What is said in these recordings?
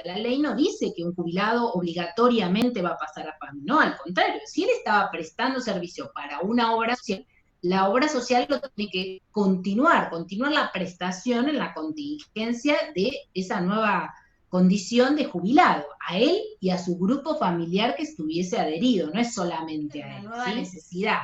la ley no dice que un jubilado obligatoriamente va a pasar a PAMI, no, al contrario, si él estaba prestando servicio para una obra social, la obra social lo tiene que continuar la prestación en la contingencia de esa nueva condición de jubilado, a él y a su grupo familiar que estuviese adherido, no es solamente a él, una nueva necesidad.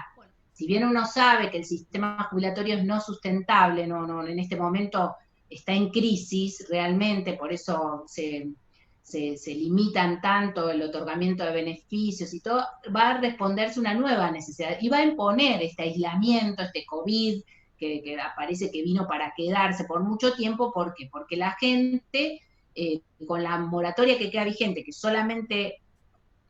Si bien uno sabe que el sistema jubilatorio es no sustentable, no, en este momento está en crisis realmente, por eso se limitan tanto el otorgamiento de beneficios y todo, va a responderse una nueva necesidad y va a imponer este aislamiento, este COVID, que parece que vino para quedarse por mucho tiempo. ¿Por qué? Porque la gente, con la moratoria que queda vigente, que solamente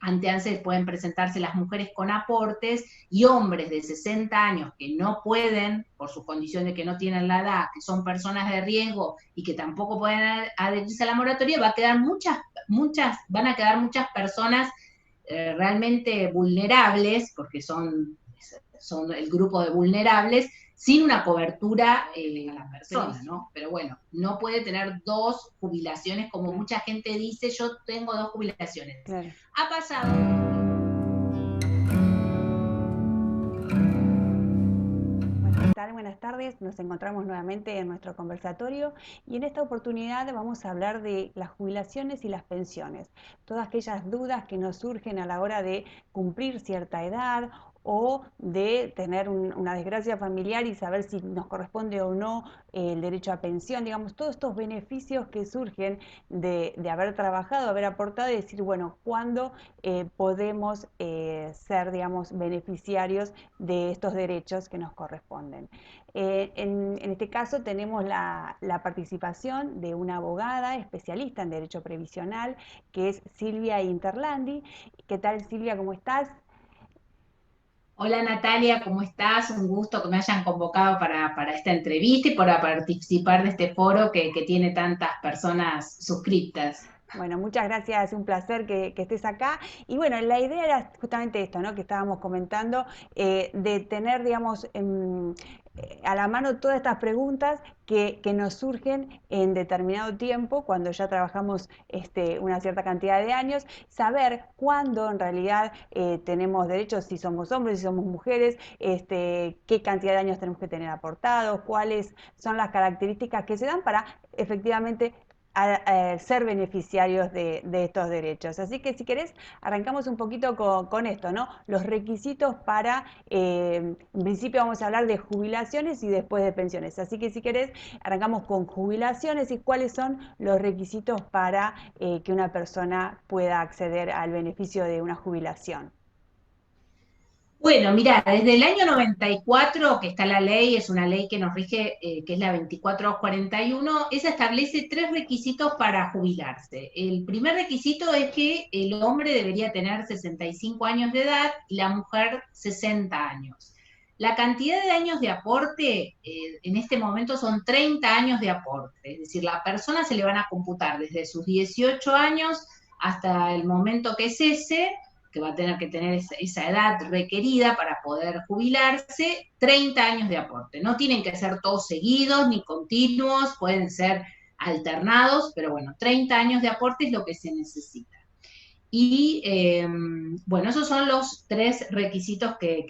ante ANSES pueden presentarse las mujeres con aportes y hombres de 60 años que no pueden, por su condición de que no tienen la edad, que son personas de riesgo y que tampoco pueden adherirse a la moratoria, van a quedar muchas personas realmente vulnerables, porque son el grupo de vulnerables, sin una cobertura a la persona, ¿no? Pero bueno, no puede tener dos jubilaciones, como mucha gente dice, yo tengo dos jubilaciones. Claro. Ha pasado. ¿Qué tal? Buenas tardes, nos encontramos nuevamente en nuestro conversatorio y en esta oportunidad vamos a hablar de las jubilaciones y las pensiones, todas aquellas dudas que nos surgen a la hora de cumplir cierta edad o de tener una desgracia familiar y saber si nos corresponde o no el derecho a pensión, digamos, todos estos beneficios que surgen de haber trabajado, haber aportado y decir, bueno, ¿cuándo podemos ser, digamos, beneficiarios de estos derechos que nos corresponden? En este caso tenemos la participación de una abogada especialista en derecho previsional, que es Silvia Interlandi. ¿Qué tal, Silvia? ¿Cómo estás? Hola Natalia, ¿cómo estás? Un gusto que me hayan convocado para esta entrevista y para participar de este foro que tiene tantas personas suscriptas. Bueno, muchas gracias, es un placer que estés acá. Y bueno, la idea era justamente esto, ¿no? Que estábamos comentando, de tener, digamos, a la mano todas estas preguntas que nos surgen en determinado tiempo, cuando ya trabajamos una cierta cantidad de años, saber cuándo en realidad tenemos derechos, si somos hombres, si somos mujeres, qué cantidad de años tenemos que tener aportados, cuáles son las características que se dan para efectivamente a ser beneficiarios de estos derechos. Así que si querés, arrancamos un poquito con esto, ¿no? Los requisitos para, en principio vamos a hablar de jubilaciones y después de pensiones. Así que si querés, arrancamos con jubilaciones y cuáles son los requisitos para que una persona pueda acceder al beneficio de una jubilación. Bueno, mira, desde el año 94 que está la ley, es una ley que nos rige, que es la 24241, esa establece tres requisitos para jubilarse. El primer requisito es que el hombre debería tener 65 años de edad y la mujer 60 años. La cantidad de años de aporte en este momento son 30 años de aporte, es decir, la persona se le van a computar desde sus 18 años hasta el momento que cese, que va a tener que tener esa edad requerida para poder jubilarse, 30 años de aporte. No tienen que ser todos seguidos ni continuos, pueden ser alternados, pero bueno, 30 años de aporte es lo que se necesita. Y bueno, esos son los tres requisitos que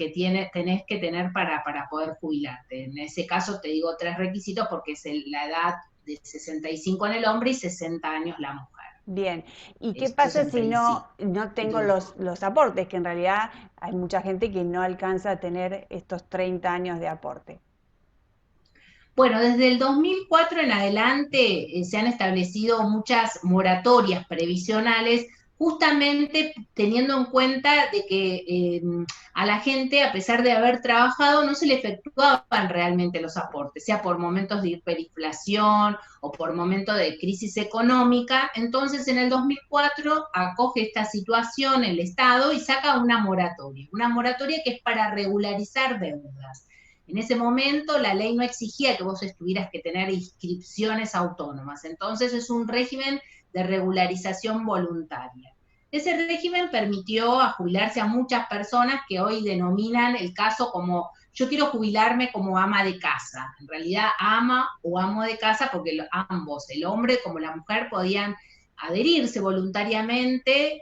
tenés que tener para poder jubilarte. En ese caso te digo tres requisitos porque es la edad de 65 en el hombre y 60 años la mujer. Bien, ¿y qué Eso es pasa en si no tengo principio. los aportes? Que en realidad hay mucha gente que no alcanza a tener estos 30 años de aporte. Bueno, desde el 2004 en adelante se han establecido muchas moratorias previsionales, justamente teniendo en cuenta de que a la gente, a pesar de haber trabajado, no se le efectuaban realmente los aportes, sea por momentos de hiperinflación o por momentos de crisis económica. Entonces, en el 2004 acoge esta situación el Estado y saca una moratoria que es para regularizar deudas. En ese momento la ley no exigía que vos tuvieras que tener inscripciones autónomas, entonces es un régimen de regularización voluntaria. Ese régimen permitió a jubilarse a muchas personas que hoy denominan el caso como yo quiero jubilarme como ama de casa. En realidad ama o amo de casa porque ambos, el hombre como la mujer, podían adherirse voluntariamente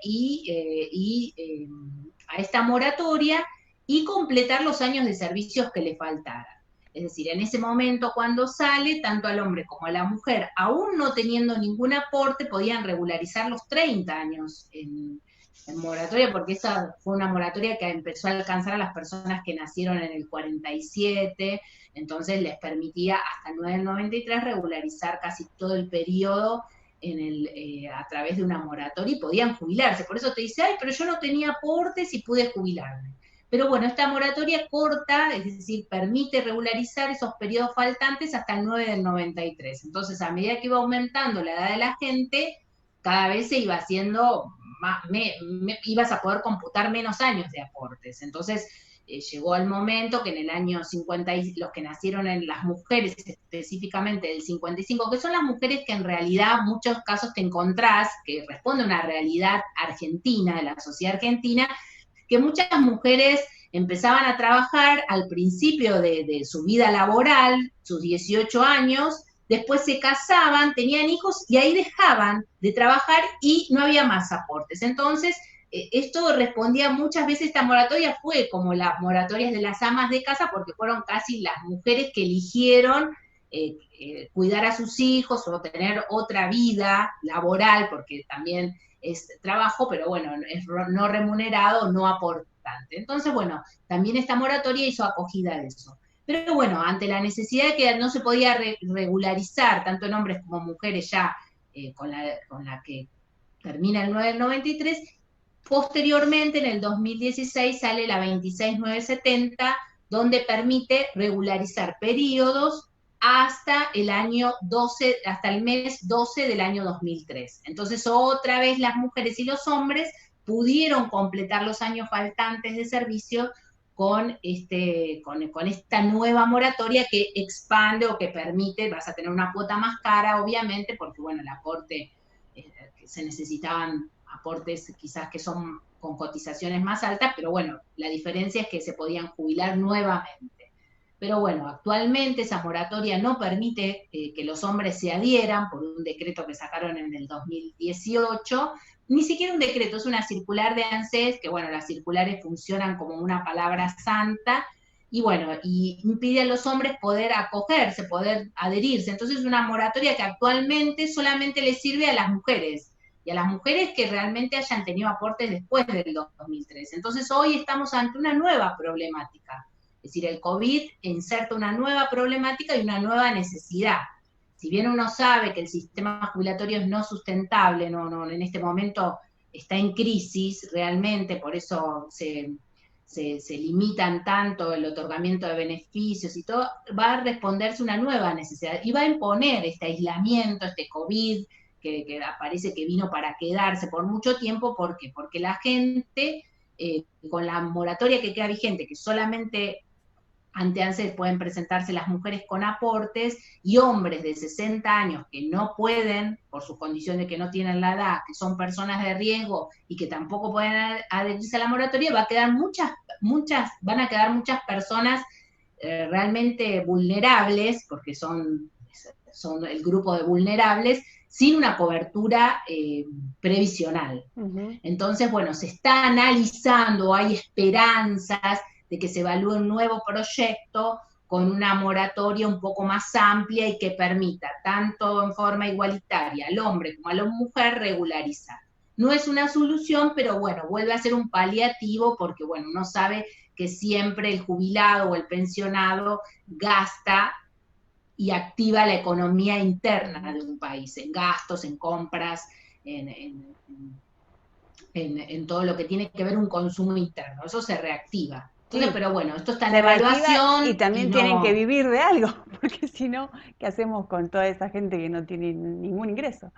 a esta moratoria y completar los años de servicios que le faltaran. Es decir, en ese momento cuando sale, tanto al hombre como a la mujer, aún no teniendo ningún aporte, podían regularizar los 30 años en moratoria, porque esa fue una moratoria que empezó a alcanzar a las personas que nacieron en el 47, entonces les permitía hasta el 9 del 93 regularizar casi todo el periodo a través de una moratoria y podían jubilarse. Por eso te dice, ay, pero yo no tenía aportes y pude jubilarme. Pero bueno, esta moratoria corta, es decir, permite regularizar esos periodos faltantes hasta el 9 del 93. Entonces, a medida que iba aumentando la edad de la gente, cada vez se iba haciendo más, ibas a poder computar menos años de aportes. Entonces, llegó el momento que en el año 50, los que nacieron en las mujeres específicamente del 55, que son las mujeres que en realidad en muchos casos te encontrás, que responde a una realidad argentina, de la sociedad argentina, que muchas mujeres empezaban a trabajar al principio de su vida laboral, sus 18 años, después se casaban, tenían hijos y ahí dejaban de trabajar y no había más aportes. Entonces, esto respondía muchas veces, esta moratoria fue como las moratorias de las amas de casa, porque fueron casi las mujeres que eligieron cuidar a sus hijos o tener otra vida laboral, porque también es trabajo, pero bueno, es no remunerado, no aportante. Entonces, bueno, también esta moratoria hizo acogida de eso. Pero bueno, ante la necesidad de que no se podía regularizar, tanto en hombres como mujeres ya, con la que termina el 9 del 93, posteriormente, en el 2016, sale la 26970, donde permite regularizar periodos hasta el año 12, hasta el mes 12 del año 2003. Entonces, otra vez las mujeres y los hombres pudieron completar los años faltantes de servicio con esta nueva moratoria que expande o que permite, vas a tener una cuota más cara, obviamente, porque, bueno, el aporte, se necesitaban aportes quizás que son con cotizaciones más altas, pero bueno, la diferencia es que se podían jubilar nuevamente. Pero bueno, actualmente esa moratoria no permite que los hombres se adhieran por un decreto que sacaron en el 2018, ni siquiera un decreto, es una circular de ANSES, que bueno, las circulares funcionan como una palabra santa, y bueno, y impide a los hombres poder acogerse, poder adherirse. Entonces es una moratoria que actualmente solamente le sirve a las mujeres, y a las mujeres que realmente hayan tenido aportes después del 2003. Entonces hoy estamos ante una nueva problemática. Es decir, el COVID inserta una nueva problemática y una nueva necesidad. Si bien uno sabe que el sistema jubilatorio es no sustentable, en este momento está en crisis realmente, por eso se limitan tanto el otorgamiento de beneficios y todo, va a responderse una nueva necesidad y va a imponer este aislamiento, este COVID, que parece que vino para quedarse por mucho tiempo. ¿Por qué? Porque la gente, con la moratoria que queda vigente, que solamente ante ANSES pueden presentarse las mujeres con aportes y hombres de 60 años que no pueden, por sus condiciones que no tienen la edad, que son personas de riesgo y que tampoco pueden adherirse a la moratoria, van a quedar muchas personas realmente vulnerables, porque son el grupo de vulnerables, sin una cobertura previsional. Entonces, bueno, se está analizando, hay esperanzas de que se evalúe un nuevo proyecto con una moratoria un poco más amplia y que permita, tanto en forma igualitaria al hombre como a la mujer, regularizar. No es una solución, pero bueno, vuelve a ser un paliativo, porque bueno, uno sabe que siempre el jubilado o el pensionado gasta y activa la economía interna de un país, en gastos, en compras, en todo lo que tiene que ver un consumo interno. Eso se reactiva. Entonces, Sí, pero bueno, esto está en se reactiva evaluación y también y tienen que no. vivir de algo, porque si no, ¿qué hacemos con toda esa gente que no tiene ningún ingreso?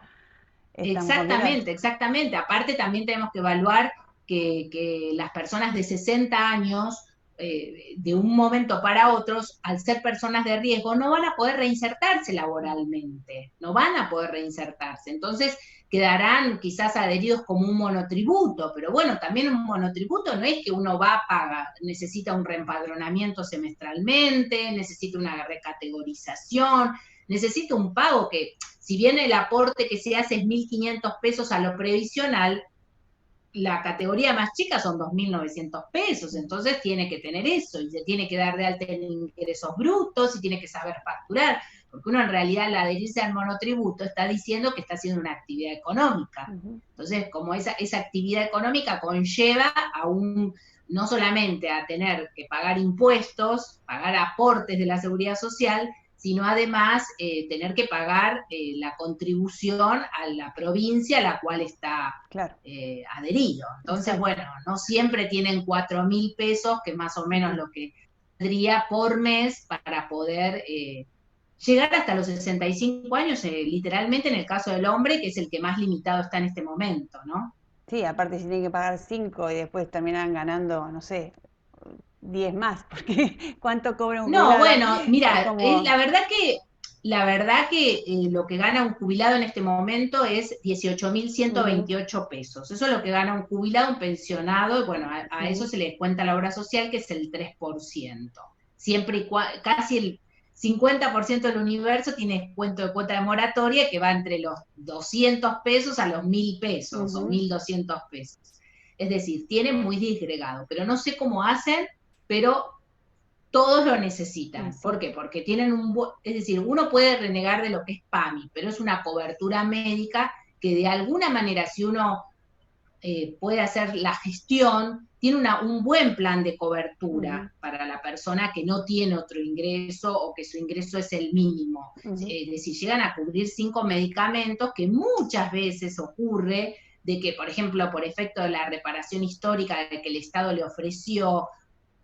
Están complicados. Exactamente, exactamente. Aparte también tenemos que evaluar que las personas de 60 años, de un momento para otro, al ser personas de riesgo, no van a poder reinsertarse laboralmente, no van a poder reinsertarse. Entonces quedarán quizás adheridos como un monotributo, pero bueno, también un monotributo no es que uno va a pagar, necesita un reempadronamiento semestralmente, necesita una recategorización, necesita un pago que si bien el aporte que se hace es 1.500 pesos a lo previsional, la categoría más chica son 2.900 pesos, entonces tiene que tener eso, y se tiene que dar de alta en ingresos brutos, y tiene que saber facturar, porque uno en realidad al adherirse al monotributo está diciendo que está haciendo una actividad económica. Entonces, como esa actividad económica conlleva a no solamente a tener que pagar impuestos, pagar aportes de la seguridad social, sino además tener que pagar la contribución a la provincia a la cual está adherido. Entonces, bueno, no siempre tienen 4.000 pesos, que es más o menos lo que tendría por mes para poder llegar hasta los 65 años, literalmente en el caso del hombre, que es el que más limitado está en este momento, ¿no? Sí, aparte si tienen que pagar 5 y después terminan ganando, no sé, 10 más, porque ¿cuánto cobra un No, jubilado? bueno, mira, Como... la verdad que lo que gana un jubilado en este momento es 18.128 pesos. Eso es lo que gana un jubilado, un pensionado, y bueno, a eso se le cuenta la obra social, que es el 3%. Siempre y casi el 50% del universo tiene descuento de cuota de moratoria, que va entre los 200 pesos a los 1.000 pesos o 1.200 pesos. Es decir, tiene muy disgregado, pero no sé cómo hacen, pero todos lo necesitan. Sí. ¿Por qué? Porque tienen es decir, uno puede renegar de lo que es PAMI, pero es una cobertura médica que de alguna manera, si uno puede hacer la gestión, tiene un buen plan de cobertura para la persona que no tiene otro ingreso o que su ingreso es el mínimo. Es decir, llegan a cubrir 5 medicamentos, que muchas veces ocurre de que, por ejemplo, por efecto de la reparación histórica de que el Estado le ofreció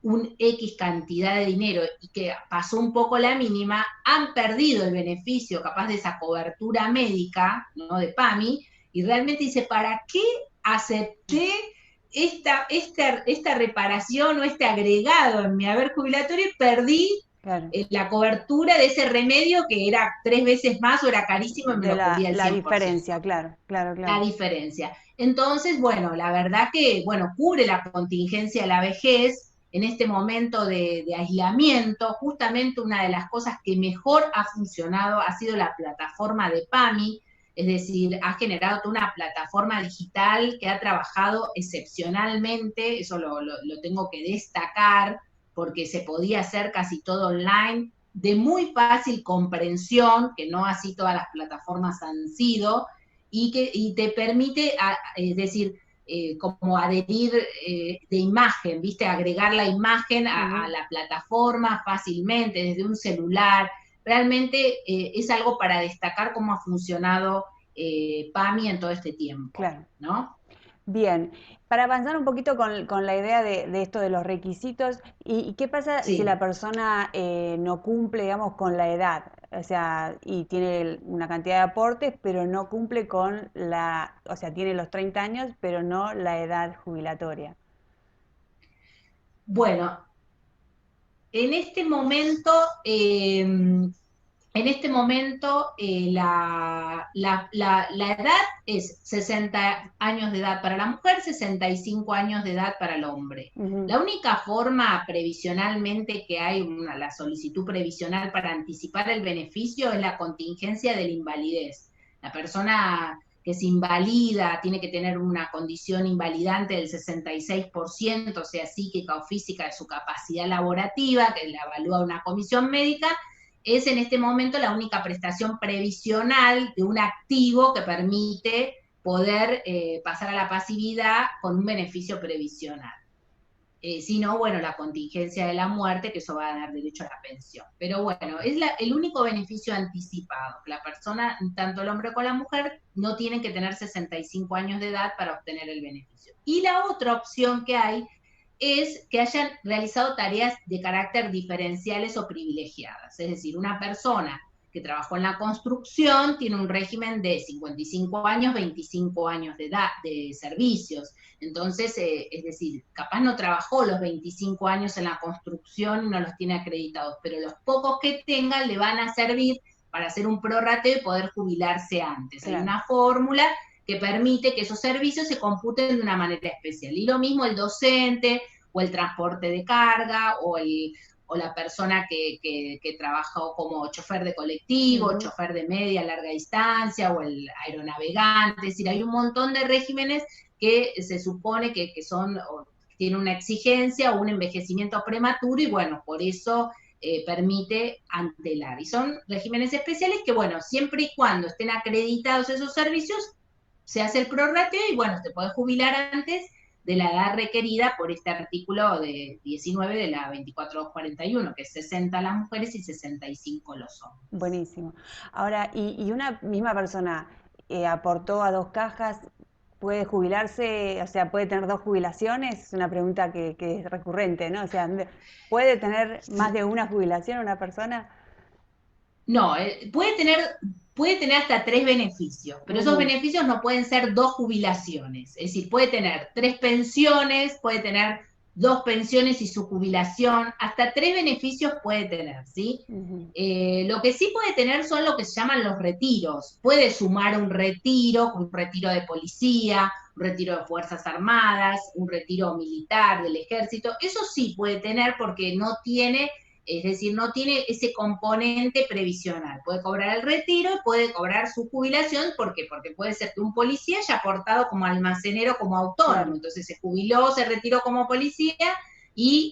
un X cantidad de dinero y que pasó un poco la mínima, han perdido el beneficio capaz de esa cobertura médica, ¿no?, de PAMI, y realmente dice, ¿para qué acepté esta reparación o este agregado en mi haber jubilatorio y perdí la cobertura de ese remedio que era 3 veces más o era carísimo y me lo cubría el 100%? La diferencia, claro. La diferencia. Entonces, bueno, la verdad que, bueno, cubre la contingencia de la vejez. En este momento de aislamiento, justamente una de las cosas que mejor ha funcionado ha sido la plataforma de PAMI, es decir, ha generado toda una plataforma digital que ha trabajado excepcionalmente, eso lo tengo que destacar, porque se podía hacer casi todo online, de muy fácil comprensión, que no así todas las plataformas han sido, y te permite, es decir, como adherir de imagen, ¿viste? Agregar la imagen a la plataforma fácilmente, desde un celular. Realmente es algo para destacar cómo ha funcionado PAMI en todo este tiempo, ¿no? Bien, para avanzar un poquito con la idea de esto de los requisitos, ¿y qué pasa si la persona no cumple, digamos, con la edad? O sea, y tiene una cantidad de aportes, pero no cumple con o sea, tiene los 30 años, pero no la edad jubilatoria. Bueno, en este momento la edad es 60 años de edad para la mujer, 65 años de edad para el hombre. La única forma previsionalmente que hay, la solicitud previsional para anticipar el beneficio, es la contingencia de la invalidez. La persona que se invalida tiene que tener una condición invalidante del 66%, sea psíquica o física, de su capacidad laborativa, que la evalúa una comisión médica. Es en este momento la única prestación previsional de un activo que permite poder pasar a la pasividad con un beneficio previsional. Si no, bueno, la contingencia de la muerte, que eso va a dar derecho a la pensión. Pero bueno, es el único beneficio anticipado. La persona, tanto el hombre como la mujer, no tienen que tener 65 años de edad para obtener el beneficio. Y la otra opción que hay es que hayan realizado tareas de carácter diferenciales o privilegiadas. Es decir, una persona que trabajó en la construcción tiene un régimen de 55 años, 25 años de edad, de servicios. Entonces, es decir, capaz no trabajó los 25 años en la construcción y no los tiene acreditados, pero los pocos que tengan le van a servir para hacer un prorrateo y poder jubilarse antes. Hay una fórmula que permite que esos servicios se computen de una manera especial. Y lo mismo el docente, o el transporte de carga, o o la persona que trabajó como chofer de colectivo, chofer de media, larga distancia, o el aeronavegante. Es decir, hay un montón de regímenes que se supone que son, o tienen una exigencia o un envejecimiento prematuro, y bueno, por eso permite antelar. Y son regímenes especiales que, bueno, siempre y cuando estén acreditados esos servicios, se hace el prorrateo y, bueno, te podés jubilar antes de la edad requerida por este artículo de 19 de la 24241, que es 60 las mujeres y 65 los hombres. Buenísimo. Ahora, y una misma persona aportó a 2 cajas, ¿puede jubilarse, o sea, puede tener 2 jubilaciones? Es una pregunta que es recurrente, ¿no? O sea, ¿puede tener más de una jubilación una persona? No, puede tener hasta 3 beneficios, pero esos beneficios no pueden ser 2 jubilaciones. Es decir, puede tener 3 pensiones, puede tener 2 pensiones y su jubilación, hasta 3 beneficios puede tener, ¿sí? Lo que sí puede tener son lo que se llaman los retiros. Puede sumar un retiro de policía, un retiro de Fuerzas Armadas, un retiro militar del ejército. Eso sí puede tener, porque no tiene, es decir, no tiene ese componente previsional. Puede cobrar el retiro, puede cobrar su jubilación, ¿por qué? Porque puede ser que un policía haya aportado como almacenero, como autónomo, claro. Entonces se jubiló, se retiró como policía y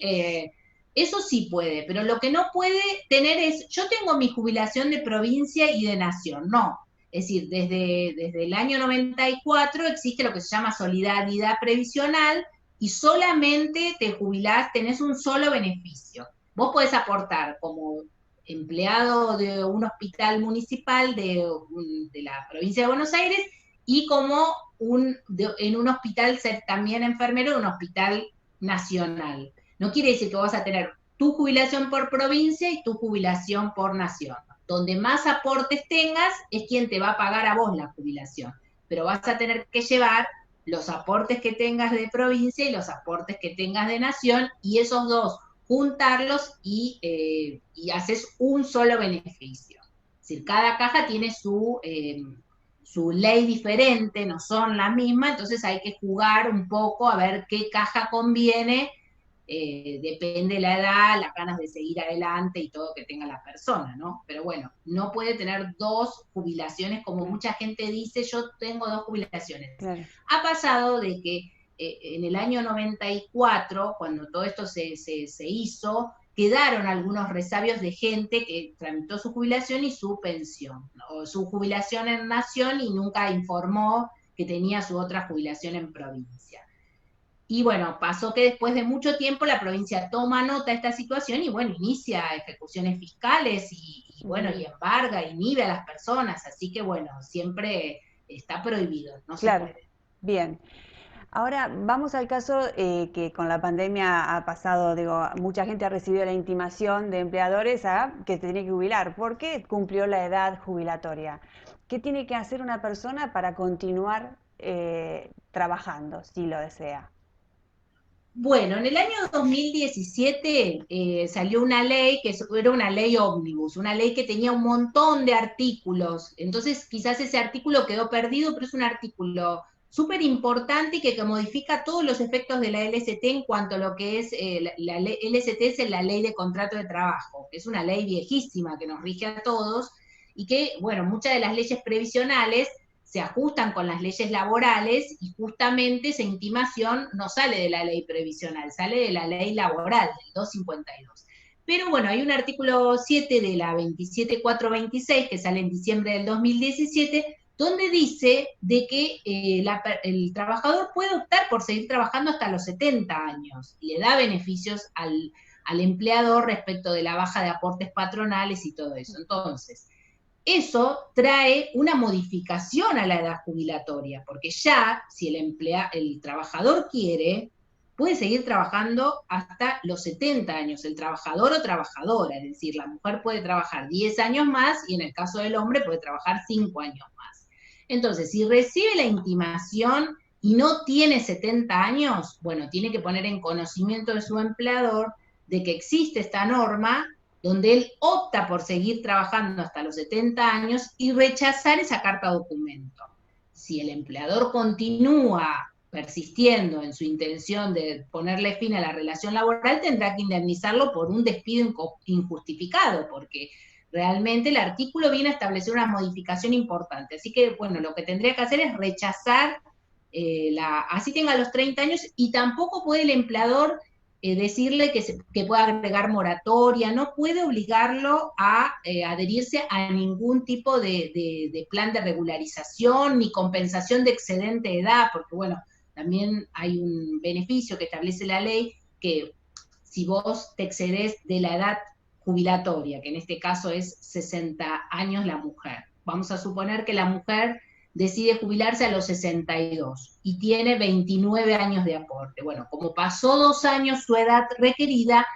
eso sí puede, pero lo que no puede tener es, yo tengo mi jubilación de provincia y de nación, no. Es decir, desde el año 94 existe lo que se llama solidaridad previsional, y solamente te jubilás, tenés un solo beneficio. Vos podés aportar como empleado de un hospital municipal de la provincia de Buenos Aires, y como en un hospital ser también enfermero de un hospital nacional. No quiere decir que vas a tener tu jubilación por provincia y tu jubilación por nación. Donde más aportes tengas es quien te va a pagar a vos la jubilación, pero vas a tener que llevar los aportes que tengas de provincia y los aportes que tengas de nación, y esos dos juntarlos y haces un solo beneficio. Es decir, cada caja tiene su ley diferente, no son la misma, entonces hay que jugar un poco a ver qué caja conviene. Depende de la edad, las ganas de seguir adelante y todo que tenga la persona, ¿no? Pero bueno, no puede tener 2 jubilaciones, como mucha gente dice, yo tengo 2 jubilaciones. Claro. Ha pasado de que en el año 94, cuando todo esto se hizo, quedaron algunos resabios de gente que tramitó su jubilación y su pensión, ¿no? O su jubilación en nación, y nunca informó que tenía su otra jubilación en provincia. Y bueno, pasó que después de mucho tiempo la provincia toma nota de esta situación y bueno, inicia ejecuciones fiscales y bueno, y embarga, inhibe a las personas, así que bueno, siempre está prohibido, no claro. se puede. Bien. Ahora vamos al caso que con la pandemia ha pasado, digo, mucha gente ha recibido la intimación de empleadores a que se tiene que jubilar porque cumplió la edad jubilatoria. ¿Qué tiene que hacer una persona para continuar trabajando, si lo desea? Bueno, en el año 2017 salió una ley que era una ley ómnibus, una ley que tenía un montón de artículos. Entonces, quizás ese artículo quedó perdido, pero es un artículo súper importante y que modifica todos los efectos de la LST en cuanto a lo que es, la LST es la ley de contrato de trabajo, que es una ley viejísima que nos rige a todos, y que, bueno, muchas de las leyes previsionales se ajustan con las leyes laborales, y justamente esa intimación no sale de la ley previsional, sale de la ley laboral, del 252. Pero bueno, hay un artículo 7 de la 27426 que sale en diciembre del 2017, donde dice de que el trabajador puede optar por seguir trabajando hasta los 70 años, y le da beneficios al empleador respecto de la baja de aportes patronales y todo eso. Entonces, eso trae una modificación a la edad jubilatoria, porque ya, si el trabajador quiere, puede seguir trabajando hasta los 70 años, el trabajador o trabajadora, es decir, la mujer puede trabajar 10 años más y en el caso del hombre puede trabajar 5 años más. Entonces, si recibe la intimación y no tiene 70 años, bueno, tiene que poner en conocimiento de su empleador de que existe esta norma, donde él opta por seguir trabajando hasta los 70 años y rechazar esa carta documento. Si el empleador continúa persistiendo en su intención de ponerle fin a la relación laboral, tendrá que indemnizarlo por un despido injustificado, porque realmente el artículo viene a establecer una modificación importante. Así que, bueno, lo que tendría que hacer es rechazar, así tenga los 30 años, y tampoco puede el empleador decirle que pueda agregar moratoria, no puede obligarlo a adherirse a ningún tipo de plan de regularización ni compensación de excedente de edad, porque bueno, también hay un beneficio que establece la ley, que si vos te excedes de la edad jubilatoria, que en este caso es 60 años la mujer. Vamos a suponer que la mujer decide jubilarse a los 62 y tiene 29 años de aporte. Bueno, como pasó 2 años su edad requerida,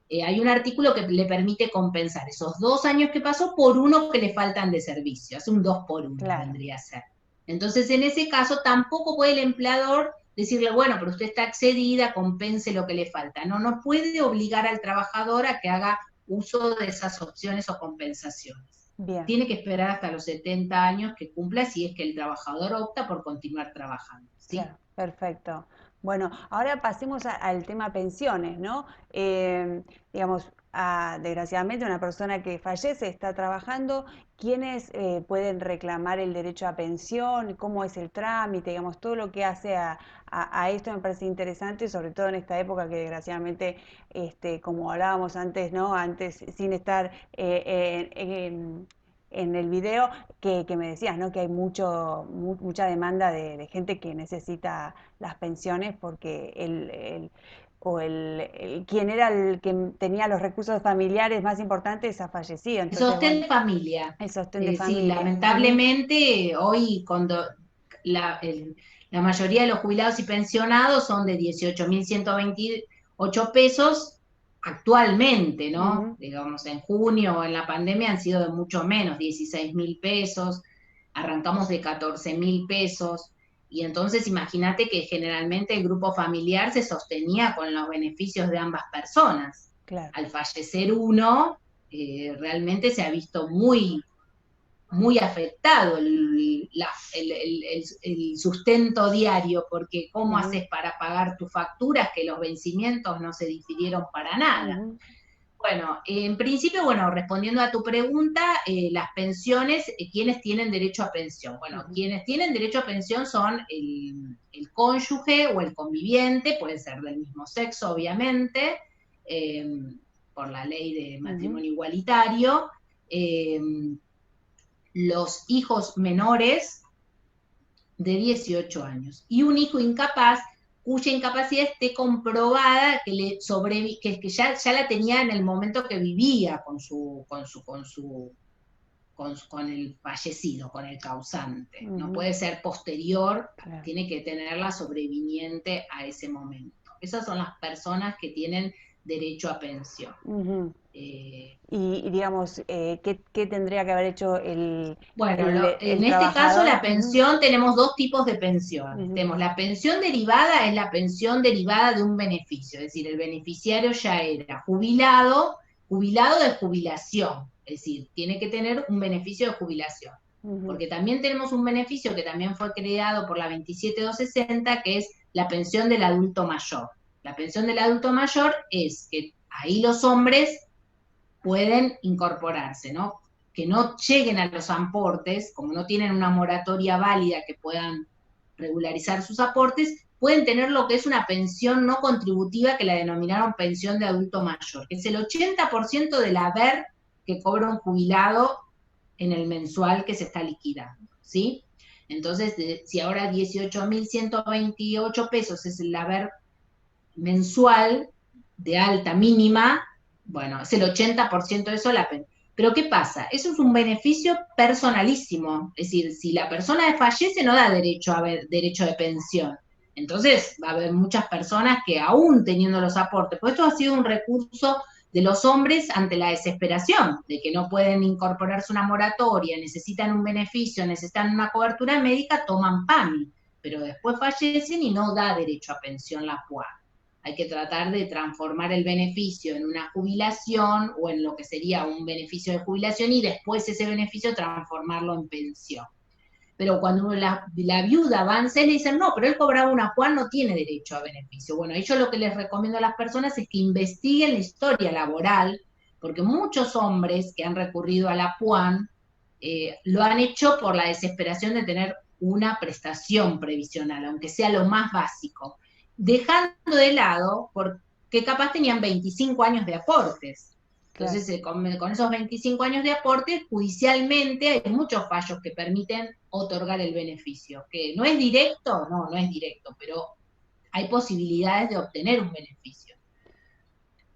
hay un artículo que le permite compensar esos 2 años que pasó por uno que le faltan de servicio. Hace un 2 por 1, Claro. vendría a ser. Entonces, en ese caso, tampoco puede el empleador decirle, bueno, pero usted está excedida, compense lo que le falta. No, no puede obligar al trabajador a que haga uso de esas opciones o compensaciones. Bien. Tiene que esperar hasta los 70 años que cumpla si es que el trabajador opta por continuar trabajando, ¿sí? Claro, perfecto. Bueno, ahora pasemos al tema pensiones, ¿no? Digamos, desgraciadamente una persona que fallece está trabajando, ¿quiénes pueden reclamar el derecho a pensión? ¿Cómo es el trámite? Digamos, todo lo que hace a esto me parece interesante, sobre todo en esta época que desgraciadamente, como hablábamos antes, ¿no? Antes, sin estar en el video, que me decías, ¿no? Que hay mucha demanda de gente que necesita las pensiones porque quien era el que tenía los recursos familiares más importantes ha fallecido. El Entonces, sostén bueno, de familia. el sostén de Sí, familia. Ujú. lamentablemente hoy cuando la mayoría de los jubilados y pensionados son de 18.128 pesos actualmente, ¿no? Ujú. Digamos, en junio o en la pandemia han sido de mucho menos, 16.000 pesos, arrancamos de 14.000 pesos, y entonces imagínate que generalmente el grupo familiar se sostenía con los beneficios de ambas personas. Claro. Al fallecer uno, realmente se ha visto muy afectado el sustento diario, porque ¿cómo Ujú. haces para pagar tus facturas que los vencimientos no se difirieron para nada? Ujú. Bueno, en principio, bueno, respondiendo a tu pregunta, las pensiones, ¿quiénes tienen derecho a pensión? Bueno, Ujú. quienes tienen derecho a pensión son el cónyuge o el conviviente, puede ser del mismo sexo, obviamente, eh, por la ley de Ujú. matrimonio igualitario, eh, los hijos menores de 18 años y un hijo incapaz cuya incapacidad esté comprobada que ya la tenía en el momento que vivía con el fallecido, con el causante. No Ujú. puede ser posterior, Claro. tiene que tenerla sobreviniente a ese momento. Esas son las personas que tienen derecho a pensión. Ujú. Eh, Digamos, ¿qué tendría que haber hecho Bueno, en el este caso trabajador? la Ujú. pensión, tenemos dos tipos de pensiones. Ujú. Tenemos la pensión derivada, es la pensión derivada de un beneficio, es decir, el beneficiario ya era jubilado de jubilación, es decir, tiene que tener un beneficio de jubilación. Ujú. Porque también tenemos un beneficio que también fue creado por la 27260, que es la pensión del adulto mayor. La pensión del adulto mayor es que ahí los hombres pueden incorporarse, ¿no? Que no lleguen a los aportes, como no tienen una moratoria válida que puedan regularizar sus aportes, pueden tener lo que es una pensión no contributiva, que la denominaron pensión de adulto mayor, que es el 80% del haber que cobra un jubilado en el mensual que se está liquidando, ¿sí? Entonces, si ahora 18.128 pesos es el haber mensual de alta mínima, bueno, es el 80% de eso la pensión. Pero ¿qué pasa? Eso es un beneficio personalísimo. Es decir, si la persona fallece no da derecho de pensión. Entonces va a haber muchas personas que aún teniendo los aportes, pues esto ha sido un recurso de los hombres ante la desesperación, de que no pueden incorporarse una moratoria, necesitan un beneficio, necesitan una cobertura médica, toman PAMI, pero después fallecen y no da derecho a pensión la PUA. Hay que tratar de transformar el beneficio en una jubilación o en lo que sería un beneficio de jubilación y después ese beneficio transformarlo en pensión. pero cuando la viuda avanza, le dicen, no, pero él cobraba una PUAN, no tiene derecho a beneficio. Bueno, yo lo que les recomiendo a las personas es que investiguen la historia laboral, porque muchos hombres que han recurrido a la PUAN lo han hecho por la desesperación de tener una prestación previsional, aunque sea lo más básico, dejando de lado porque capaz tenían 25 años de aportes. Claro. Entonces, con esos 25 años de aportes, judicialmente hay muchos fallos que permiten otorgar el beneficio, que no es directo, no es directo, pero hay posibilidades de obtener un beneficio.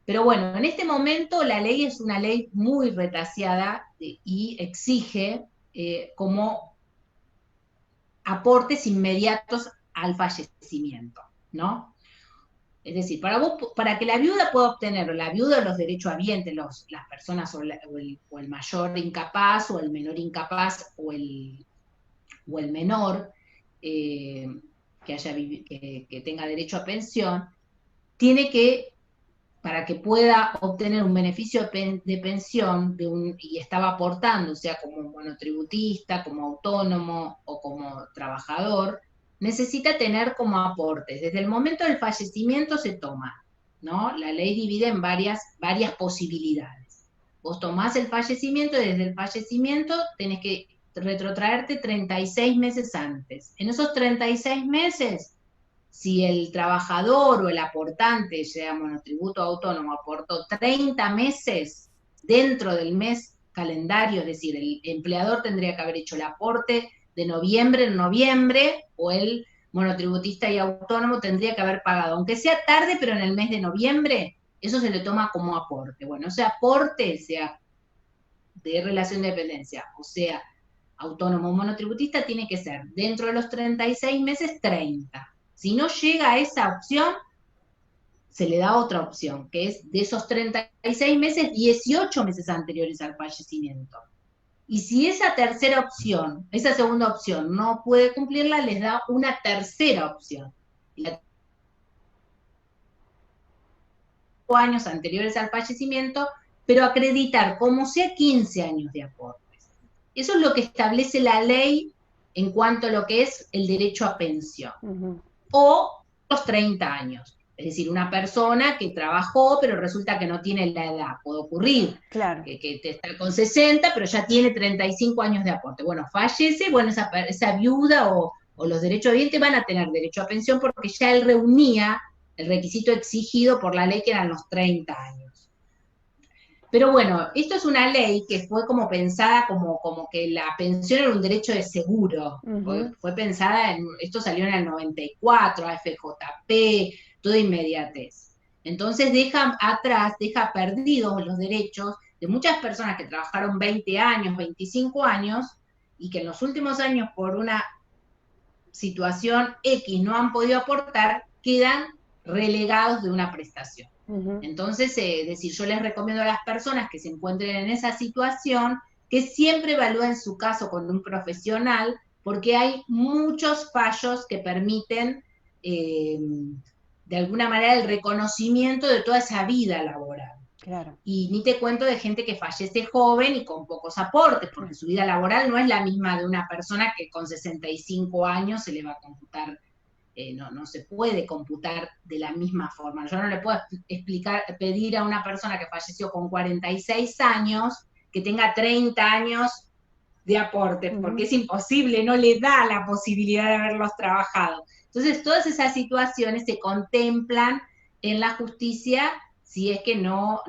Pero bueno, en este momento la ley es una ley muy retaseada y exige como aportes inmediatos al fallecimiento, ¿no? Es decir, para que la viuda pueda obtener, la viuda los derechos las personas o el mayor incapaz o el menor incapaz o el menor que tenga derecho a pensión, tiene que, para que pueda obtener un beneficio de pensión y estaba aportando, o sea, como monotributista, como autónomo o como trabajador, necesita tener como aportes. Desde el momento del fallecimiento se toma, ¿no? La ley divide en varias posibilidades. Vos tomás el fallecimiento y desde el fallecimiento tenés que retrotraerte 36 meses antes. En esos 36 meses, si el trabajador o el aportante, sea monotributo autónomo, aportó 30 meses dentro del mes calendario, es decir, el empleador tendría que haber hecho el aporte de noviembre en noviembre, o el monotributista y autónomo tendría que haber pagado, aunque sea tarde, pero en el mes de noviembre, eso se le toma como aporte. Bueno, ese aporte, sea de relación de dependencia, o sea, autónomo o monotributista, tiene que ser dentro de los 36 meses 30. Si no llega a esa opción, se le da otra opción, que es de esos 36 meses, 18 meses anteriores al fallecimiento. Y si esa tercera opción, esa segunda opción no puede cumplirla, les da una tercera opción. La años anteriores al fallecimiento, pero acreditar como sea 15 años de aportes. Eso es lo que establece la ley en cuanto a lo que es el derecho a pensión. O los 30 años. Es decir, una persona que trabajó, pero resulta que no tiene la edad. Puede ocurrir Claro. que está con 60, pero ya tiene 35 años de aporte. Bueno, fallece, bueno, esa viuda o los derechohabientes van a tener derecho a pensión porque ya él reunía el requisito exigido por la ley, que eran los 30 años. Pero bueno, esto es una ley que fue como pensada como que la pensión era un derecho de seguro. Fue pensada, esto salió en el 94, AFJP, toda inmediatez. Entonces deja perdidos los derechos de muchas personas que trabajaron 20 años, 25 años, y que en los últimos años, por una situación X, no han podido aportar, quedan relegados de una prestación. Entonces, es decir, yo les recomiendo a las personas que se encuentren en esa situación que siempre evalúen su caso con un profesional, porque hay muchos fallos que permiten, de alguna manera, el reconocimiento de toda esa vida laboral. Claro. Y ni te cuento de gente que fallece joven y con pocos aportes, porque su vida laboral no es la misma de una persona que con 65 años se le va a computar. No se puede computar de la misma forma. Yo no le puedo pedir a una persona que falleció con 46 años que tenga 30 años de aportes, porque es imposible, no le da la posibilidad de haberlos trabajado. Entonces, todas esas situaciones se contemplan en la justicia si es que no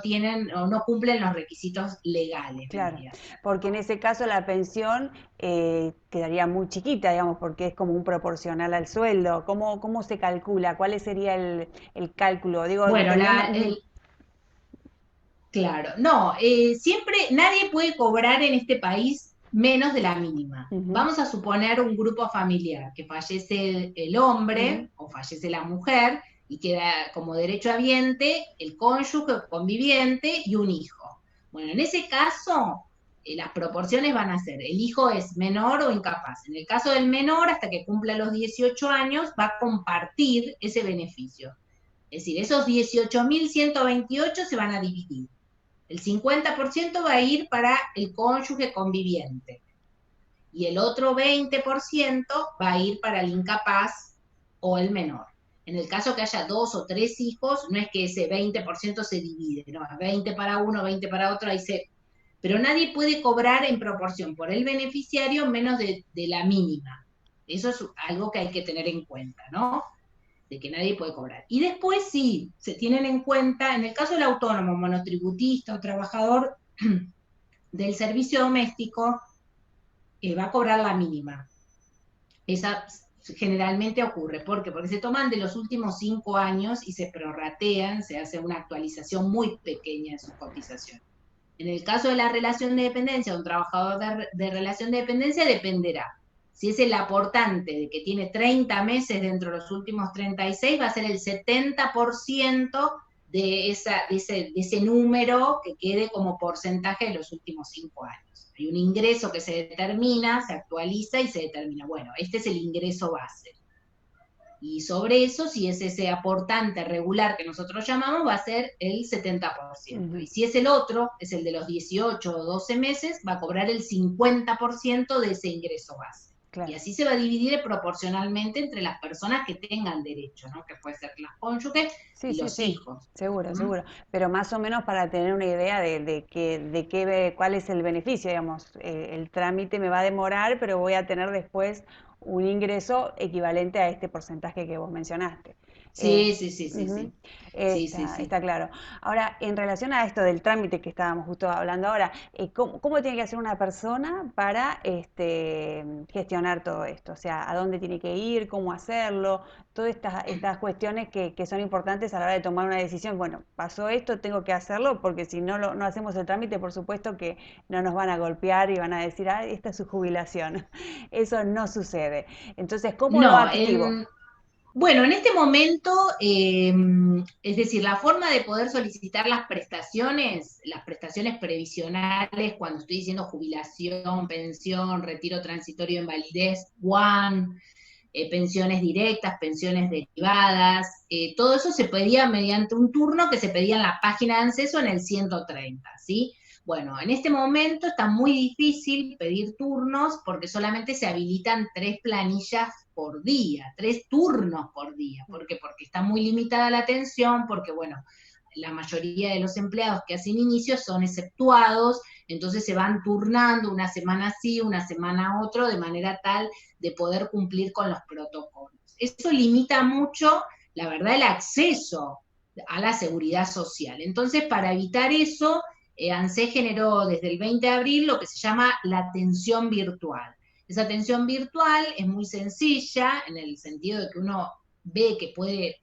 tienen o no cumplen los requisitos legales. Claro, porque en ese caso la pensión quedaría muy chiquita, digamos, porque es como un proporcional al sueldo. ¿Cómo se calcula? ¿Cuál sería el cálculo? Digo, Bueno, entendiendo... claro, no, siempre nadie puede cobrar en este país menos de la mínima. Vamos a suponer un grupo familiar, que fallece el hombre o fallece la mujer y queda como derechohabiente el cónyuge o conviviente y un hijo. Bueno, en ese caso, las proporciones van a ser, el hijo es menor o incapaz. En el caso del menor, hasta que cumpla los 18 años, va a compartir ese beneficio. Es decir, esos 18.128 se van a dividir. El 50% va a ir para el cónyuge conviviente y el otro 20% va a ir para el incapaz o el menor. En el caso que haya 2 o 3 hijos, no es que ese 20% se divide, no, 20 para uno, 20 para otro, ahí se... Pero nadie puede cobrar en proporción por el beneficiario menos de la mínima. Eso es algo que hay que tener en cuenta, ¿no? De que nadie puede cobrar. Y después sí, se tienen en cuenta, en el caso del autónomo, monotributista o trabajador del servicio doméstico, va a cobrar la mínima. Esa generalmente ocurre. ¿Por qué? Porque se toman de los últimos 5 años y se prorratean, se hace una actualización muy pequeña de su cotización. En el caso de la relación de dependencia, un trabajador de relación de dependencia dependerá. Si es el aportante de que tiene 30 meses dentro de los últimos 36, va a ser el 70% de ese número que quede como porcentaje de los últimos 5 años. Hay un ingreso que se determina, se actualiza y se determina, bueno, este es el ingreso base. Y sobre eso, si es ese aportante regular que nosotros llamamos, va a ser el 70%. Y si es el otro, es el de los 18 o 12 meses, va a cobrar el 50% de ese ingreso base. Claro. Y así se va a dividir proporcionalmente entre las personas que tengan derecho, ¿no? Que puede ser las cónyuges y los hijos. Seguro, seguro. Pero más o menos para tener una idea cuál es el beneficio, digamos, el trámite me va a demorar, pero voy a tener después un ingreso equivalente a este porcentaje que vos mencionaste. Sí. Está claro. Ahora, en relación a esto del trámite que estábamos justo hablando ahora, ¿cómo tiene que hacer una persona para gestionar todo esto? O sea, ¿a dónde tiene que ir? ¿Cómo hacerlo? Todas estas cuestiones que son importantes a la hora de tomar una decisión. Bueno, pasó esto, tengo que hacerlo, porque si no hacemos el trámite, por supuesto que no nos van a golpear y van a decir, esta es su jubilación. Eso no sucede. Entonces, ¿cómo lo activo? Bueno, en este momento, es decir, la forma de poder solicitar las prestaciones previsionales, cuando estoy diciendo jubilación, pensión, retiro transitorio de invalidez, WAN, pensiones directas, pensiones derivadas, todo eso se pedía mediante un turno que se pedía en la página de ANSESO en el 130, ¿sí? Bueno, en este momento está muy difícil pedir turnos porque solamente se habilitan 3 planillas por día, 3 turnos por día. ¿Por qué? Porque está muy limitada la atención, porque, bueno, la mayoría de los empleados que hacen inicios son exceptuados, entonces se van turnando una semana sí, una semana otro, de manera tal de poder cumplir con los protocolos. Eso limita mucho, la verdad, el acceso a la seguridad social. Entonces, para evitar eso, ANSES generó desde el 20 de abril lo que se llama la atención virtual. Esa atención virtual es muy sencilla, en el sentido de que uno ve que puede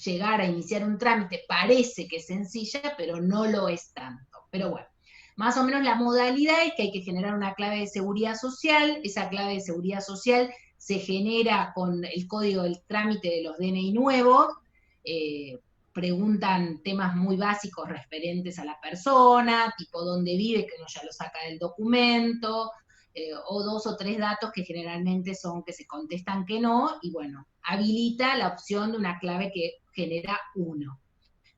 llegar a iniciar un trámite, parece que es sencilla, pero no lo es tanto. Pero bueno, más o menos la modalidad es que hay que generar una clave de seguridad social, esa clave de seguridad social se genera con el código del trámite de los DNI nuevos, preguntan temas muy básicos referentes a la persona, tipo dónde vive, que uno ya lo saca del documento, o 2 o 3 datos que generalmente son que se contestan que no, y bueno, habilita la opción de una clave que genera 1.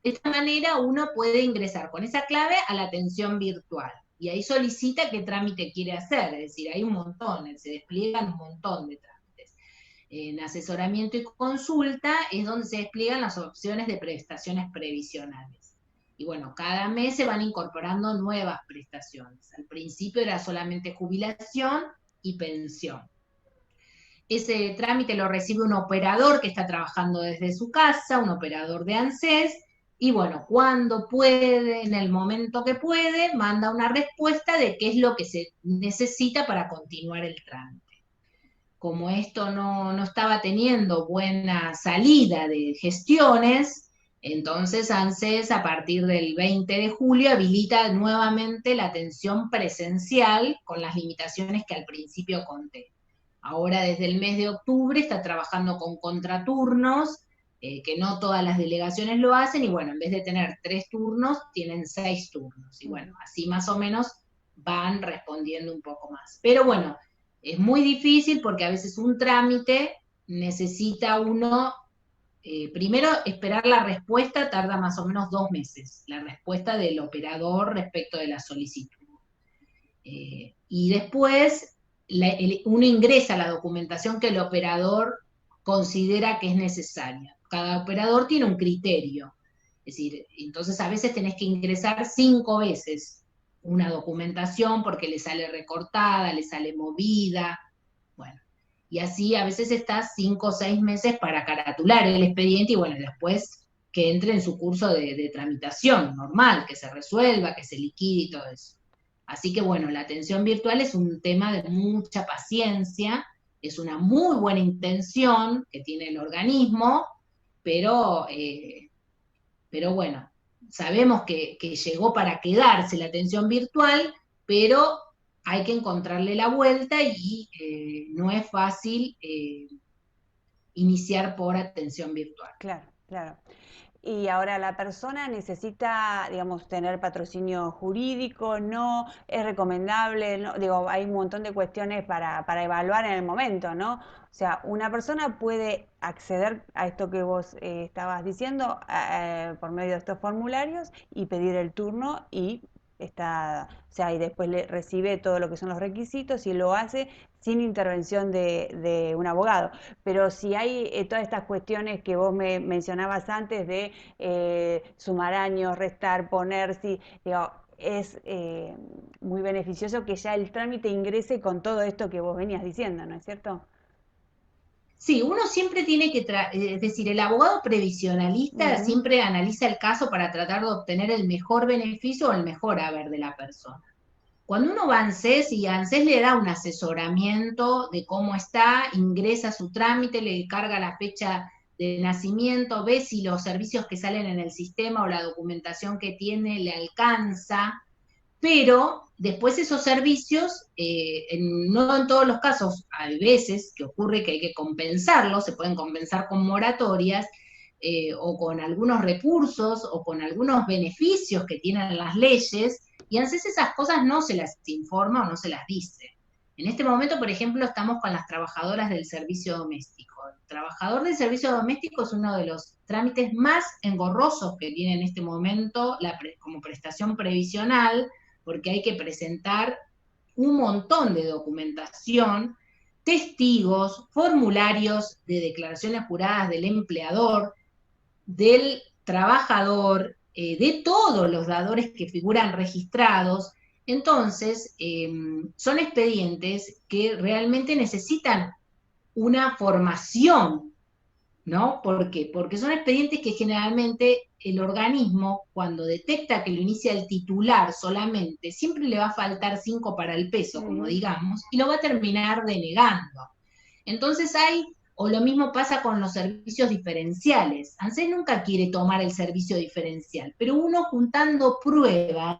De esta manera uno puede ingresar con esa clave a la atención virtual y ahí solicita qué trámite quiere hacer, es decir, hay un montón, se despliegan un montón de trámites. En asesoramiento y consulta es donde se despliegan las opciones de prestaciones previsionales. Y bueno, cada mes se van incorporando nuevas prestaciones. Al principio era solamente jubilación y pensión. Ese trámite lo recibe un operador que está trabajando desde su casa, un operador de ANSES, y bueno, cuando puede, en el momento que puede, manda una respuesta de qué es lo que se necesita para continuar el trámite. Como esto no estaba teniendo buena salida de gestiones, entonces ANSES a partir del 20 de julio habilita nuevamente la atención presencial con las limitaciones que al principio conté. Ahora desde el mes de octubre está trabajando con contraturnos, que no todas las delegaciones lo hacen, y bueno, en vez de tener 3 turnos, tienen 6 turnos. Y bueno, así más o menos van respondiendo un poco más. Pero bueno, es muy difícil porque a veces un trámite necesita uno, primero esperar la respuesta, tarda más o menos 2 meses, la respuesta del operador respecto de la solicitud. Y después uno ingresa la documentación que el operador considera que es necesaria. Cada operador tiene un criterio. Es decir, entonces a veces tenés que ingresar 5 veces una documentación porque le sale recortada, le sale movida, bueno. Y así a veces estás 5 o 6 meses para caratular el expediente y bueno, después que entre en su curso de tramitación normal, que se resuelva, que se liquide y todo eso. Así que bueno, la atención virtual es un tema de mucha paciencia, es una muy buena intención que tiene el organismo, pero, pero bueno, sabemos que llegó para quedarse la atención virtual, pero hay que encontrarle la vuelta y no es fácil iniciar por atención virtual. Claro, claro. Y ahora la persona necesita, digamos, tener patrocinio jurídico, no es recomendable, no, digo, hay un montón de cuestiones para evaluar en el momento, ¿no? O sea, una persona puede acceder a esto que vos estabas diciendo por medio de estos formularios y pedir el turno y está, o sea, y después le recibe todo lo que son los requisitos y lo hace sin intervención de un abogado. Pero si hay todas estas cuestiones que vos me mencionabas antes de sumar años, restar, poner, sí, digo, es muy beneficioso que ya el trámite ingrese con todo esto que vos venías diciendo, ¿no es cierto? Sí, uno siempre tiene que, es decir, el abogado previsionalista Ujú. siempre analiza el caso para tratar de obtener el mejor beneficio o el mejor haber de la persona. Cuando uno va a ANSES y ANSES le da un asesoramiento de cómo está, ingresa su trámite, le carga la fecha de nacimiento, ve si los servicios que salen en el sistema o la documentación que tiene le alcanza, pero después esos servicios, no en todos los casos, hay veces que ocurre que hay que compensarlos, se pueden compensar con moratorias o con algunos recursos o con algunos beneficios que tienen las leyes, y ANSES esas cosas no se las informa o no se las dice. En este momento, por ejemplo, estamos con las trabajadoras del servicio doméstico. El trabajador del servicio doméstico es uno de los trámites más engorrosos que tiene en este momento como prestación previsional, porque hay que presentar un montón de documentación, testigos, formularios de declaraciones juradas del empleador, del trabajador, de todos los dadores que figuran registrados. Entonces, son expedientes que realmente necesitan una formación, ¿no? ¿Por qué? Porque son expedientes que generalmente el organismo, cuando detecta que lo inicia el titular solamente, siempre le va a faltar 5 para el peso, como Ujú. digamos, y lo va a terminar denegando. Entonces hay, o lo mismo pasa con los servicios diferenciales. ANSES nunca quiere tomar el servicio diferencial, pero uno juntando pruebas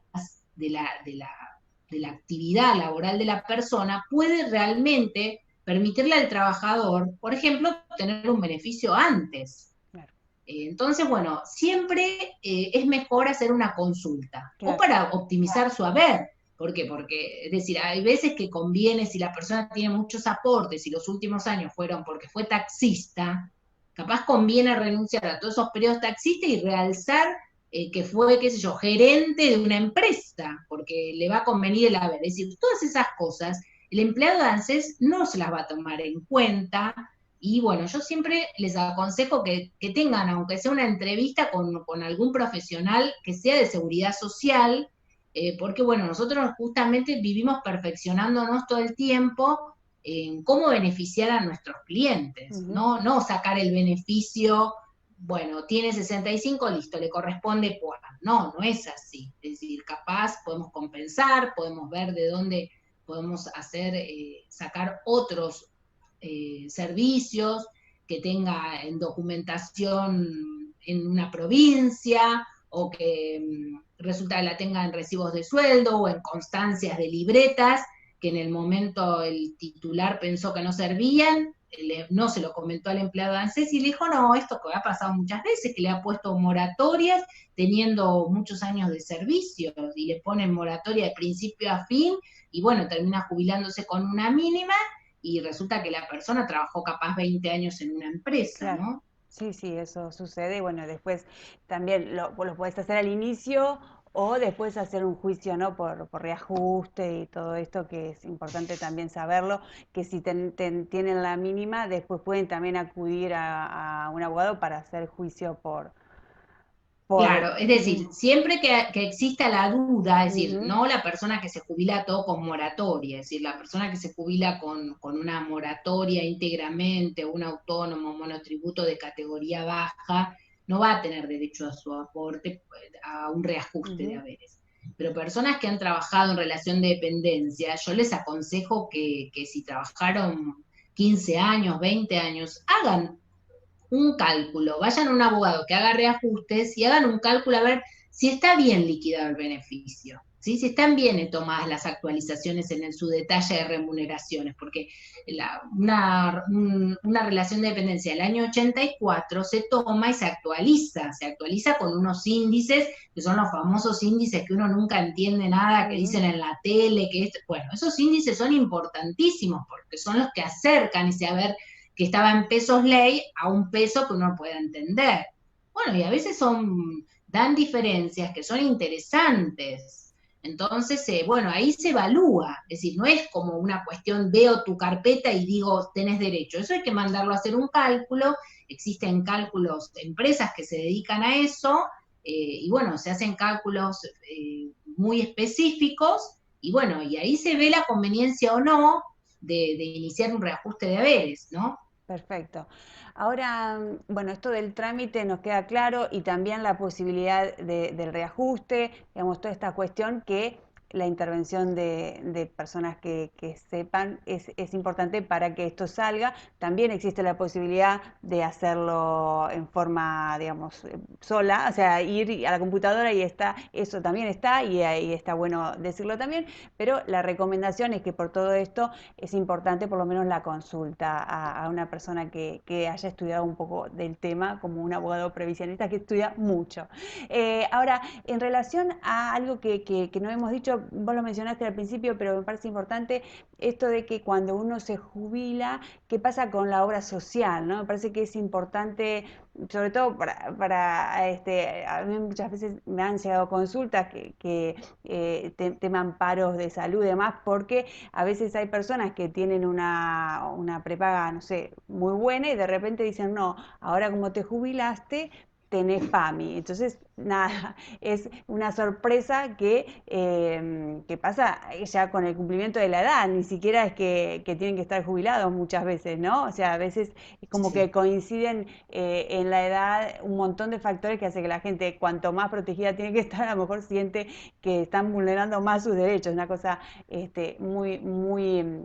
de la actividad laboral de la persona puede realmente permitirle al trabajador, por ejemplo, tener un beneficio antes. Claro, Entonces, bueno, siempre es mejor hacer una consulta o claro. para optimizar su haber. ¿Por qué? Porque, es decir, hay veces que conviene, si la persona tiene muchos aportes y los últimos años fueron porque fue taxista, capaz conviene renunciar a todos esos periodos taxistas y realzar que fue, qué sé yo, gerente de una empresa, porque le va a convenir el haber. Es decir, todas esas cosas, el empleado de ANSES no se las va a tomar en cuenta. Y bueno, yo siempre les aconsejo que tengan, aunque sea una entrevista con algún profesional que sea de seguridad social, porque bueno, nosotros justamente vivimos perfeccionándonos todo el tiempo en cómo beneficiar a nuestros clientes, Ujú. no sacar el beneficio, bueno, tiene 65, listo, le corresponde, pues no es así. Es decir, capaz podemos compensar, podemos ver de dónde podemos hacer, sacar otros servicios que tenga en documentación en una provincia o que resulta que la tenga en recibos de sueldo o en constancias de libretas que en el momento el titular pensó que no servían, no se lo comentó al empleado de ANSES y le dijo, no, esto que ha pasado muchas veces, que le ha puesto moratorias teniendo muchos años de servicio y le ponen moratoria de principio a fin y bueno, termina jubilándose con una mínima y resulta que la persona trabajó capaz 20 años en una empresa, Claro, ¿no? sí, sí, eso sucede. Bueno, después también lo puedes hacer al inicio o después hacer un juicio, ¿no? Por reajuste y todo esto, que es importante también saberlo, que si tienen la mínima, después pueden también acudir a un abogado para hacer juicio Claro, es decir, ujú, siempre que exista la duda, es decir, ujú, no la persona que se jubila todo con moratoria, es decir, la persona que se jubila con una moratoria íntegramente, un autónomo monotributo de categoría baja, no va a tener derecho a su aporte, a un reajuste de ujú. haberes. Pero personas que han trabajado en relación de dependencia, yo les aconsejo que si trabajaron 15 años, 20 años, hagan un cálculo, vayan a un abogado que haga reajustes y hagan un cálculo a ver si está bien liquidado el beneficio, ¿sí? Si están bien tomadas las actualizaciones en su detalle de remuneraciones, porque una relación de dependencia del año 84 se toma y se actualiza con unos índices que son los famosos índices que uno nunca entiende nada, que Ujú. dicen en la tele, bueno, esos índices son importantísimos porque son los que acercan y a ver que estaba en pesos ley a un peso que uno pueda entender. Bueno, y a veces dan diferencias que son interesantes. Entonces, bueno, ahí se evalúa, es decir, no es como una cuestión, veo tu carpeta y digo, tenés derecho, eso hay que mandarlo a hacer un cálculo, existen cálculos, empresas que se dedican a eso, y bueno, se hacen cálculos muy específicos, y bueno, y ahí se ve la conveniencia o no de iniciar un reajuste de haberes, ¿no? Perfecto. Ahora, bueno, esto del trámite nos queda claro y también la posibilidad del reajuste, digamos, toda esta cuestión que la intervención de personas que sepan es importante para que esto salga. También existe la posibilidad de hacerlo en forma, digamos, sola, o sea, ir a la computadora y está, eso también está, y ahí está bueno decirlo también, pero la recomendación es que por todo esto es importante por lo menos la consulta a una persona que haya estudiado un poco del tema, como un abogado previsionista que estudia mucho. Ahora, en relación a algo que no hemos dicho, vos lo mencionaste al principio, pero me parece importante esto de que cuando uno se jubila, ¿qué pasa con la obra social? ¿No? Me parece que es importante, sobre todo a mí muchas veces me han llegado consultas tema amparos de salud y demás, porque a veces hay personas que tienen una prepaga, no sé, muy buena y de repente dicen, no, ahora como te jubilaste, tenés PAMI. Entonces, nada, es una sorpresa que pasa ya con el cumplimiento de la edad, ni siquiera es que tienen que estar jubilados muchas veces, ¿no? O sea, a veces es como que Sí. coinciden en la edad un montón de factores que hace que la gente, cuanto más protegida tiene que estar, a lo mejor siente que están vulnerando más sus derechos, una cosa muy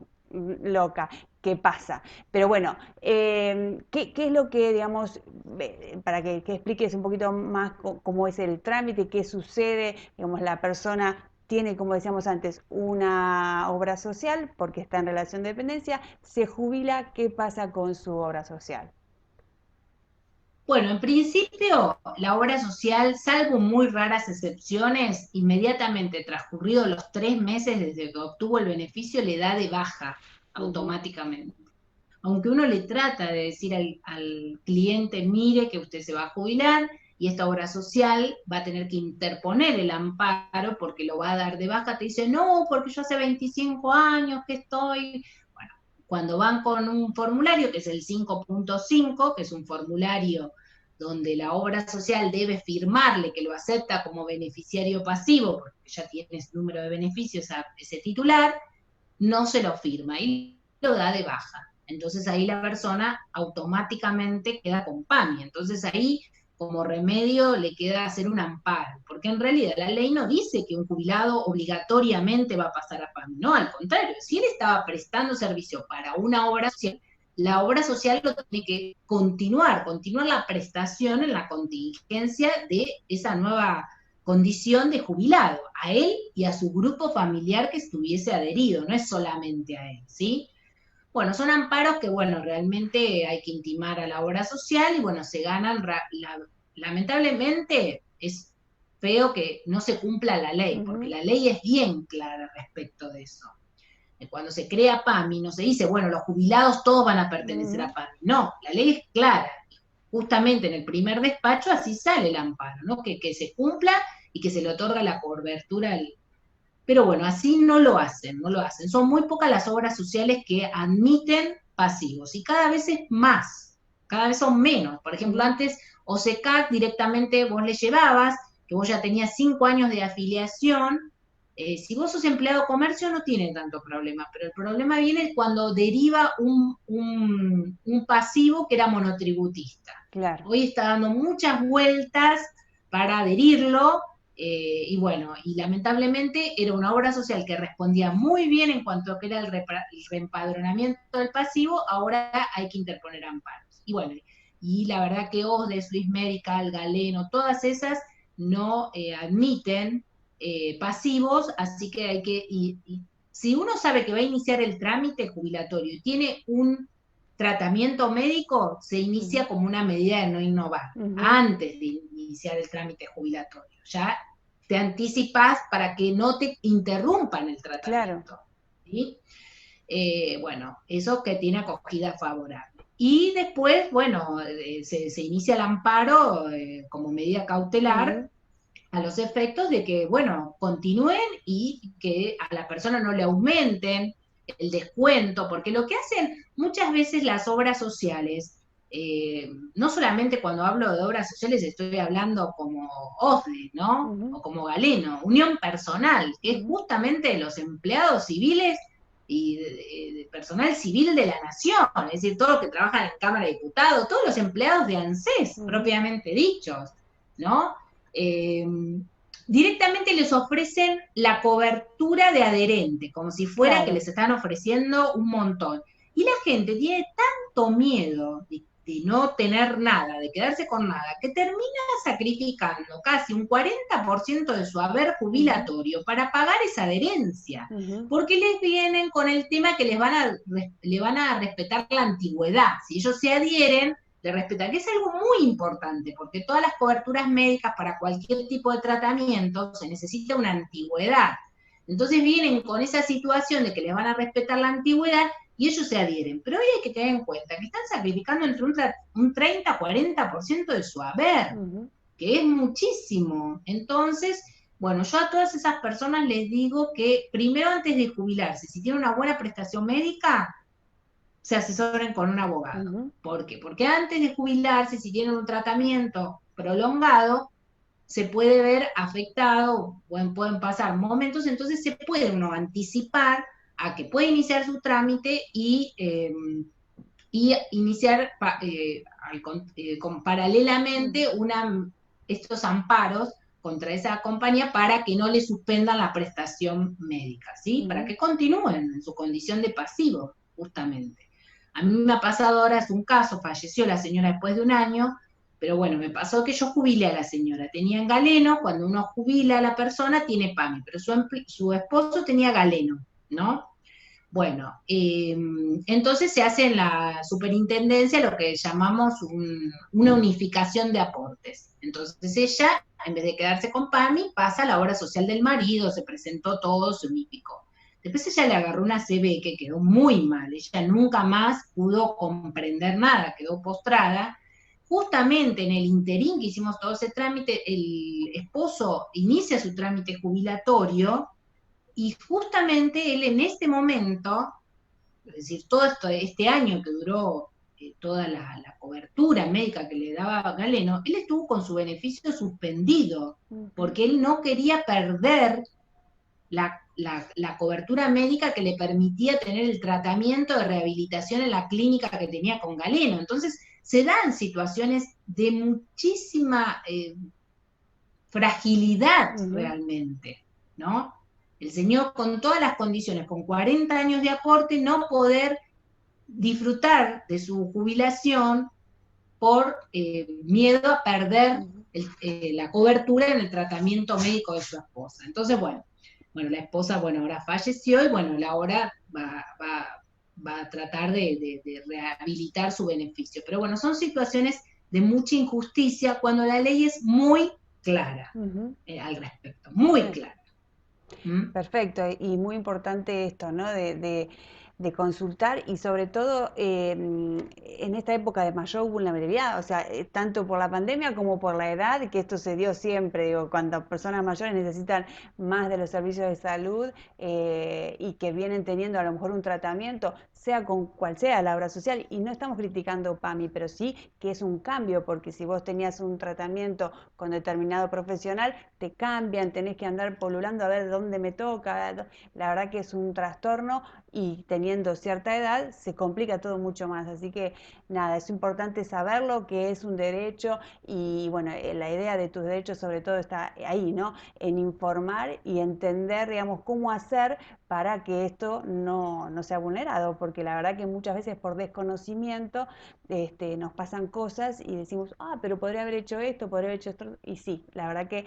loca que pasa. Pero bueno, ¿qué es lo que, digamos, para que expliques un poquito más cómo es el trámite, qué sucede, digamos, la persona tiene, como decíamos antes, una obra social porque está en relación de dependencia, se jubila, ¿qué pasa con su obra social? Bueno, en principio, la obra social, salvo muy raras excepciones, inmediatamente transcurridos los 3 meses desde que obtuvo el beneficio, le da de baja Ujú, automáticamente. Aunque uno le trata de decir al cliente, mire que usted se va a jubilar y esta obra social va a tener que interponer el amparo porque lo va a dar de baja, te dice, no, porque yo hace 25 años que estoy. Bueno, cuando van con un formulario, que es el 5.5, que es un formulario donde la obra social debe firmarle que lo acepta como beneficiario pasivo, porque ya tiene su número de beneficios a ese titular, no se lo firma y lo da de baja. Entonces ahí la persona automáticamente queda con PAMI. Entonces ahí como remedio le queda hacer un amparo, porque en realidad la ley no dice que un jubilado obligatoriamente va a pasar a PAMI, no, al contrario, si él estaba prestando servicio para una obra social, la obra social lo tiene que continuar la prestación en la contingencia de esa nueva condición de jubilado, a él y a su grupo familiar que estuviese adherido, no es solamente a él, ¿sí? Bueno, son amparos que, bueno, realmente hay que intimar a la obra social y, bueno, se ganan, lamentablemente es feo que no se cumpla la ley, porque ujú, la ley es bien clara respecto de eso. Cuando se crea PAMI no se dice, bueno, los jubilados todos van a pertenecer ujú. a PAMI, no, la ley es clara. Justamente en el primer despacho así sale el amparo, ¿no? Que se cumpla y que se le otorga la cobertura pero bueno, así no lo hacen, no lo hacen. Son muy pocas las obras sociales que admiten pasivos y cada vez es más, cada vez son menos. Por ejemplo, antes OSECAC directamente vos le llevabas, que vos ya tenías 5 años de afiliación. Si vos sos empleado de comercio no tiene tanto problema, pero el problema viene cuando deriva un pasivo que era monotributista. Claro. Hoy está dando muchas vueltas para adherirlo, y bueno, y lamentablemente era una obra social que respondía muy bien en cuanto a que era el reempadronamiento del pasivo, ahora hay que interponer amparos. Y bueno, y la verdad que OSDE, Swiss Medical, Galeno, todas esas no admiten pasivos, así que hay que, y si uno sabe que va a iniciar el trámite jubilatorio y tiene un tratamiento médico, se inicia como una medida de no innovar, antes de iniciar el trámite jubilatorio. Ya te anticipas para que no te interrumpan el tratamiento. Claro. ¿Sí? Bueno, eso que tiene acogida favorable. Y después, bueno, se inicia el amparo como medida cautelar a los efectos de que, bueno, continúen y que a la persona no le aumenten el descuento, porque lo que hacen muchas veces las obras sociales, no solamente cuando hablo de obras sociales estoy hablando como OSDE, ¿no? O como Galeno, Unión Personal, que es justamente de los empleados civiles y de personal civil de la nación, es decir, todos los que trabajan en Cámara de Diputados, todos los empleados de ANSES, propiamente dichos, ¿no? Directamente les ofrecen la cobertura de adherente, como si fuera que les están ofreciendo un montón. Y la gente tiene tanto miedo de no tener nada, de quedarse con nada, que termina sacrificando casi un 40% de su haber jubilatorio para pagar esa adherencia, porque les vienen con el tema que le van a respetar la antigüedad. Si ellos se adhieren, de respetar, que es algo muy importante, porque todas las coberturas médicas para cualquier tipo de tratamiento se necesita una antigüedad. Entonces vienen con esa situación de que les van a respetar la antigüedad y ellos se adhieren. Pero hoy hay que tener en cuenta que están sacrificando entre un 30-40% de su haber, que es muchísimo. Entonces, bueno, yo a todas esas personas les digo que primero antes de jubilarse, si tienen una buena prestación médica, se asesoren con un abogado. ¿Por qué? Porque antes de jubilarse, si tienen un tratamiento prolongado, se puede ver afectado, pueden pasar momentos, entonces se puede uno anticipar a que puede iniciar su trámite y iniciar paralelamente estos amparos contra esa compañía para que no le suspendan la prestación médica, ¿sí? Para que continúen en su condición de pasivo, justamente. A mí me ha pasado ahora, es un caso, falleció la señora después de un año, pero bueno, me pasó que yo jubilé a la señora, tenía en Galeno, cuando uno jubila a la persona tiene PAMI, pero su esposo tenía Galeno, ¿no? Bueno, entonces se hace en la superintendencia lo que llamamos una unificación de aportes. Entonces ella, en vez de quedarse con PAMI, pasa a la obra social del marido, se presentó todo, se unificó. Después ella le agarró una CB que quedó muy mal, ella nunca más pudo comprender nada, quedó postrada. Justamente en el interín que hicimos todo ese trámite, el esposo inicia su trámite jubilatorio y justamente él en este momento, es decir, todo este año que duró toda la cobertura médica que le daba Galeno, él estuvo con su beneficio suspendido, porque él no quería perder la cobertura médica que le permitía tener el tratamiento de rehabilitación en la clínica que tenía con Galeno. Entonces, se dan situaciones de muchísima fragilidad realmente, ¿no? El señor con todas las condiciones, con 40 años de aporte, no poder disfrutar de su jubilación por miedo a perder la cobertura en el tratamiento médico de su esposa. Entonces, bueno, la esposa, ahora falleció y ahora va a tratar de rehabilitar su beneficio. Pero bueno, son situaciones de mucha injusticia cuando la ley es muy clara al respecto, muy clara. Perfecto, y muy importante esto, ¿no? de consultar y sobre todo en esta época de mayor vulnerabilidad, o sea, tanto por la pandemia como por la edad, que esto se dio siempre, digo, cuando personas mayores necesitan más de los servicios de salud y que vienen teniendo a lo mejor un tratamiento, sea con cual sea la obra social, y no estamos criticando PAMI, pero sí que es un cambio, porque si vos tenías un tratamiento con determinado profesional, te cambian, tenés que andar polulando a ver dónde me toca, la verdad que es un trastorno y teniendo cierta edad se complica todo mucho más, así que nada, es importante saberlo, que es un derecho y bueno, la idea de tus derechos sobre todo está ahí, ¿no? En informar y entender, digamos, cómo hacer para que esto no sea vulnerado, porque la verdad que muchas veces por desconocimiento nos pasan cosas y decimos, ah, pero podría haber hecho esto, podría haber hecho esto, y sí, la verdad que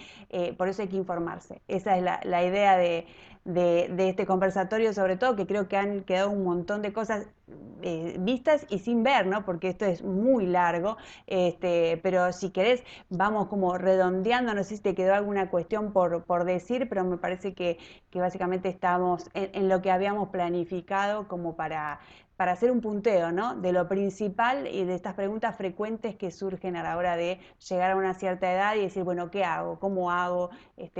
por eso hay que informarse. Esa es la idea de este conversatorio, sobre todo, que creo que han quedado un montón de cosas vistas y sin ver, ¿no? Porque esto es muy largo, pero si querés, vamos como redondeando, no sé si te quedó alguna cuestión por decir, pero me parece que básicamente estamos en lo que habíamos planificado como para hacer un punteo, ¿no? De lo principal y de estas preguntas frecuentes que surgen a la hora de llegar a una cierta edad y decir, bueno, ¿qué hago? ¿Cómo hago?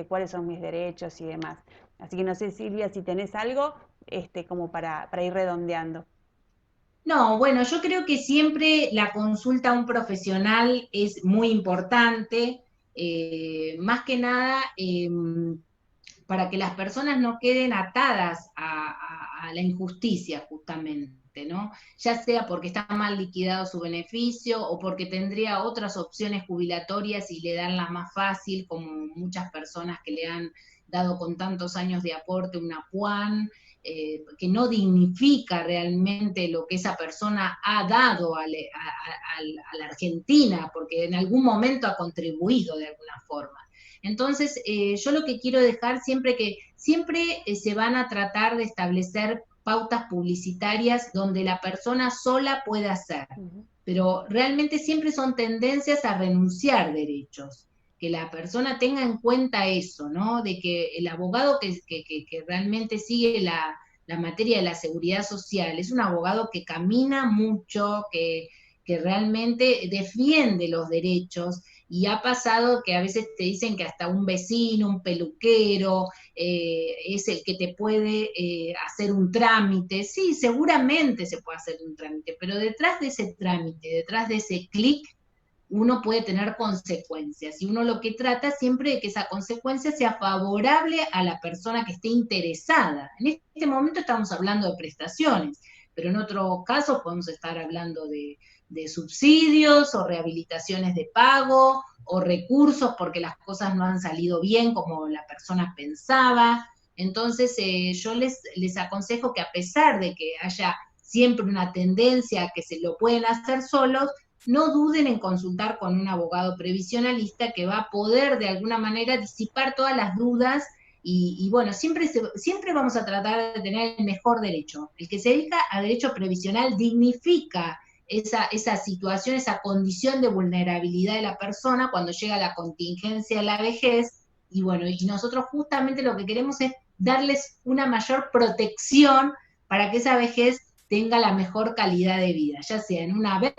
¿Cuáles son mis derechos y demás? Así que no sé, Silvia, si tenés algo como para ir redondeando. No, bueno, yo creo que siempre la consulta a un profesional es muy importante, más que nada para que las personas no queden atadas a la injusticia, justamente, ¿no? Ya sea porque está mal liquidado su beneficio o porque tendría otras opciones jubilatorias y le dan la más fácil, como muchas personas que le han dado con tantos años de aporte una PUAN, que no dignifica realmente lo que esa persona ha dado a la Argentina, porque en algún momento ha contribuido de alguna forma. Entonces, yo lo que quiero dejar siempre se van a tratar de establecer pautas publicitarias donde la persona sola pueda hacer, Uh -huh. pero realmente siempre son tendencias a renunciar derechos, que la persona tenga en cuenta eso, ¿no? De que el abogado que realmente sigue la materia de la seguridad social es un abogado que camina mucho, que realmente defiende los derechos, y ha pasado que a veces te dicen que hasta un vecino, un peluquero, es el que te puede hacer un trámite. Sí, seguramente se puede hacer un trámite, pero detrás de ese trámite, detrás de ese clic, uno puede tener consecuencias. Y uno lo que trata siempre de que esa consecuencia sea favorable a la persona que esté interesada. En este momento estamos hablando de prestaciones, pero en otros casos podemos estar hablando de subsidios o rehabilitaciones de pago o recursos porque las cosas no han salido bien como la persona pensaba. Entonces, yo les aconsejo que a pesar de que haya siempre una tendencia a que se lo pueden hacer solos, no duden en consultar con un abogado previsionalista que va a poder de alguna manera disipar todas las dudas y bueno, siempre vamos a tratar de tener el mejor derecho. El que se dedica a derecho previsional dignifica esa situación, esa condición de vulnerabilidad de la persona cuando llega la contingencia de la vejez, y bueno, y nosotros justamente lo que queremos es darles una mayor protección para que esa vejez tenga la mejor calidad de vida, ya sea en una haber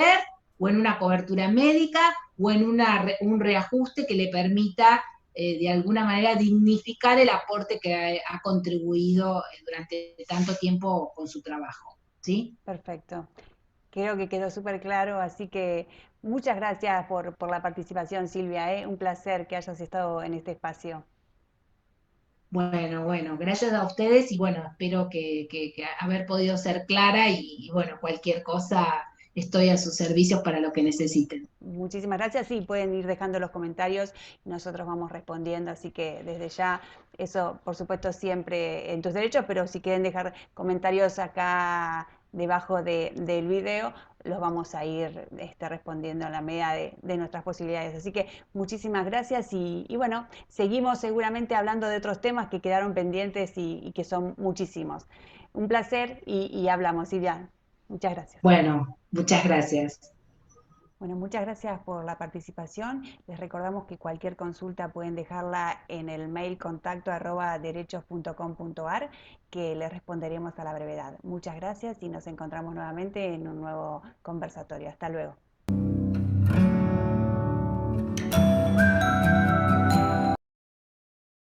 o en una cobertura médica o en un reajuste que le permita de alguna manera dignificar el aporte que ha contribuido durante tanto tiempo con su trabajo. ¿Sí? Perfecto. Creo que quedó súper claro, así que muchas gracias por la participación, Silvia. Un placer que hayas estado en este espacio. Bueno, gracias a ustedes y bueno, espero que haber podido ser clara y bueno, cualquier cosa estoy a sus servicios para lo que necesiten. Muchísimas gracias. Sí, pueden ir dejando los comentarios y nosotros vamos respondiendo. Así que desde ya, eso por supuesto siempre en tus derechos, pero si quieren dejar comentarios acá debajo del video, los vamos a ir respondiendo en la medida de nuestras posibilidades. Así que muchísimas gracias y bueno, seguimos seguramente hablando de otros temas que quedaron pendientes y que son muchísimos. Un placer y hablamos, Silvia. Muchas gracias. Bueno, muchas gracias. Bueno, muchas gracias por la participación. Les recordamos que cualquier consulta pueden dejarla en el mail contacto@derechos.com.ar, que les responderemos a la brevedad. Muchas gracias y nos encontramos nuevamente en un nuevo conversatorio. Hasta luego.